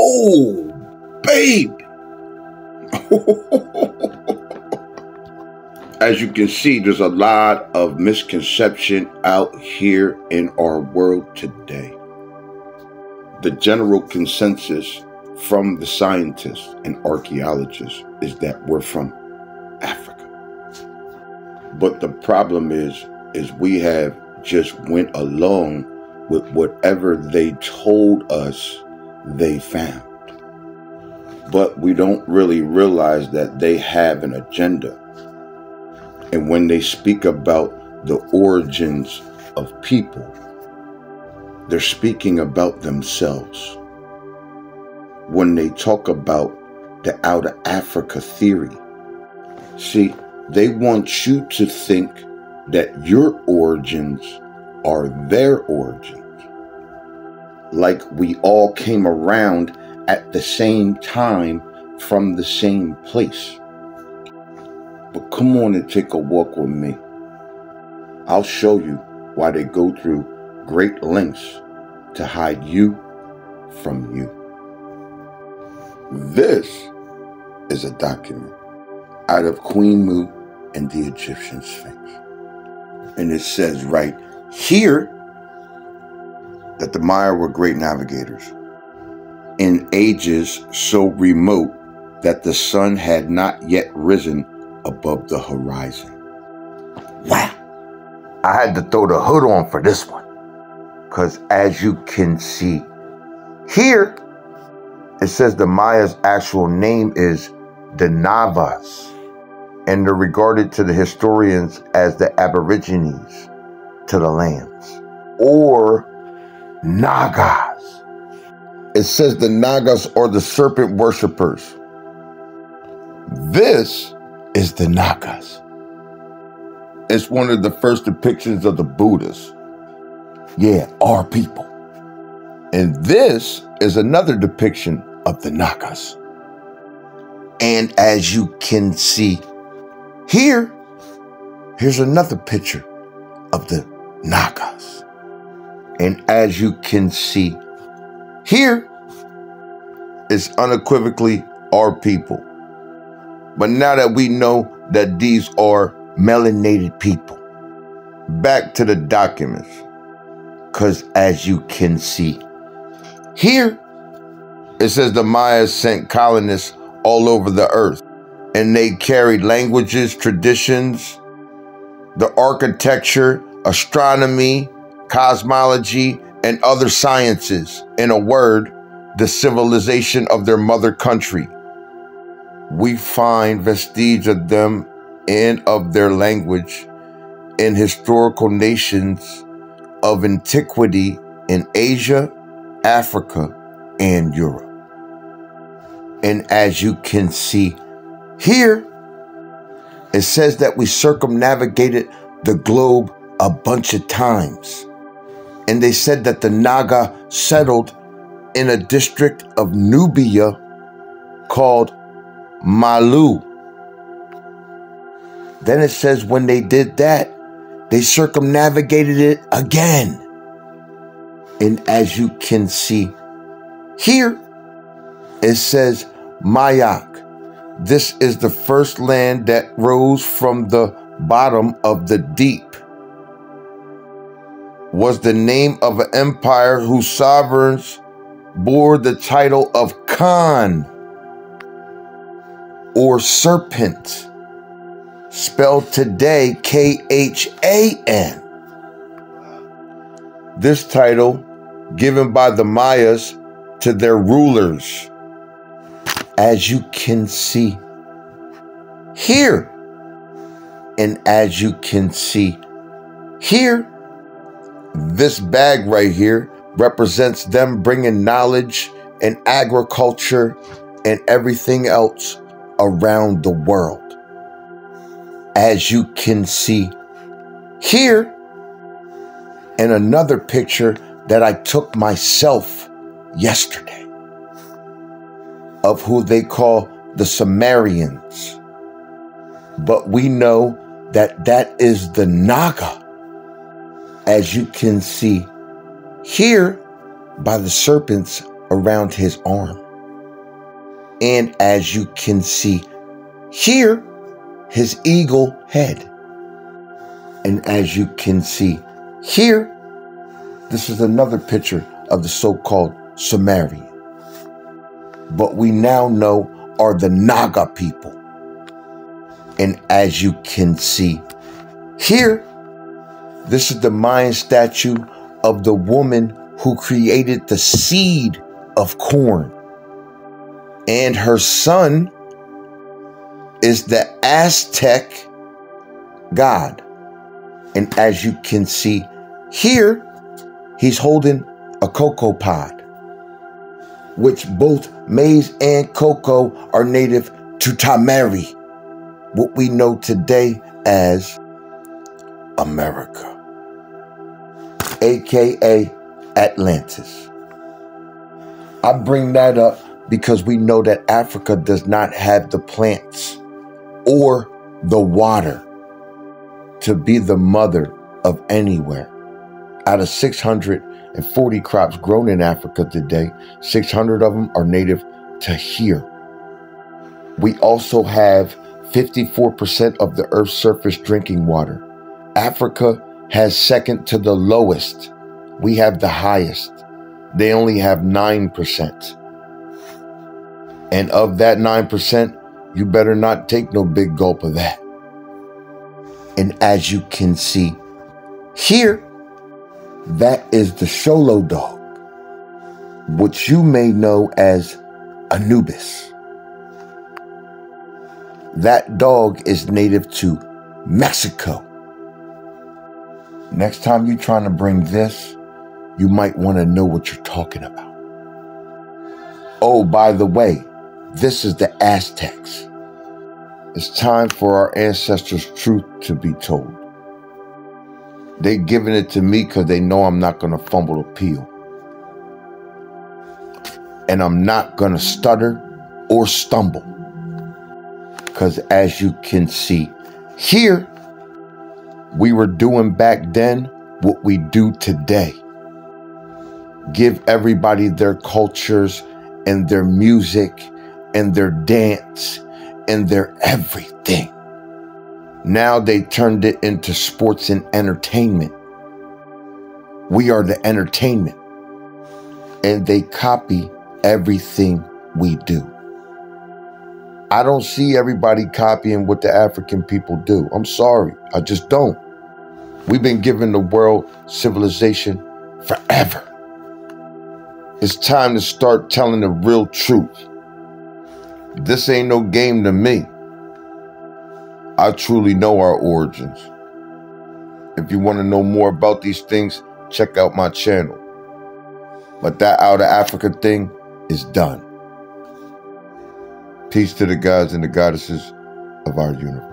Oh, baby. As you can see, there's a lot of misconception out here in our world today. The general consensus from the scientists and archaeologists is that we're from Africa. But the problem is we have just went along with whatever they told us they found. But we don't really realize that they have an agenda. And when they speak about the origins of people, they're speaking about themselves. When they talk about the Out of Africa theory, see, they want you to think that your origins are their origins. Like we all came around at the same time from the same place. But come on and take a walk with me. I'll show you why they go through great lengths to hide you from you. This is a document out of Queen Mu and the Egyptian Sphinx. And it says right here that the Maya were great navigators in ages so remote that the sun had not yet risen above the horizon. Wow. I had to throw the hood on for this one. Because as you can see here, it says the Maya's actual name is the Navas. And they're regarded to the historians as the Aborigines to the lands. Or Nagas. It says the Nagas are the serpent worshippers. This is the Nagas. It's one of the first depictions of the Buddhas. Yeah, our people. And this is another depiction of the Nagas. And as you can see here, here's another picture of the Nagas. And as you can see here, it's unequivocally our people. But now that we know that these are melanated people, back to the documents. Because as you can see here, it says the Mayas sent colonists all over the earth. And they carried languages, traditions, the architecture, astronomy, cosmology, and other sciences. In a word, the civilization of their mother country. We find vestige of them and of their language in historical nations of antiquity in Asia, Africa, and Europe. And as you can see here, it says that we circumnavigated the globe a bunch of times. And they said that the Naga settled in a district of Nubia called Malu. Then it says when they did that, they circumnavigated it again. And as you can see here, it says Mayak. This is the first land that rose from the bottom of the deep. Was the name of an empire whose sovereigns bore the title of Khan, or serpent, spelled today Khan. This title given by the Mayas to their rulers, as you can see here. And as you can see here, this bag right here represents them bringing knowledge and agriculture and everything else around the world. As you can see here, and another picture that I took myself yesterday of who they call the Sumerians. But we know that that is the Naga, as you can see here by the serpents around his arm. And as you can see here, his eagle head. And as you can see here, this is another picture of the so-called Sumerian. But we now know are the Naga people. And as you can see here, this is the Mayan statue of the woman who created the seed of corn. And her son is the Aztec god. And as you can see here, he's holding a cocoa pod, which both maize and cocoa are native to Tamari, what we know today as America, aka Atlantis. I bring that up because we know that Africa does not have the plants or the water to be the mother of anywhere. Out of 640 crops grown in Africa today, 600 of them are native to here. We also have 54% of the Earth's surface drinking water. Africa has second to the lowest. We have the highest. They only have 9%. And of that 9%, you better not take no big gulp of that. And as you can see here, that is the Sholo dog, which you may know as Anubis. That dog is native to Mexico. Next time you're trying to bring this, you might want to know what you're talking about. Oh, by the way, this is the Aztecs. It's time for our ancestors' truth to be told. They giving it to me because they know I'm not going to fumble the peel. And I'm not going to stutter or stumble. Because as you can see here, we were doing back then what we do today. Give everybody their cultures and their music and their dance and their everything. Now they turned it into sports and entertainment. We are the entertainment. And they copy everything we do. I don't see everybody copying what the African people do. I'm sorry, I just don't. We've been giving the world civilization forever. It's time to start telling the real truth. This ain't no game to me. I truly know our origins. If you want to know more about these things, check out my channel. But that Out of Africa thing is done. Peace to the gods and the goddesses of our universe.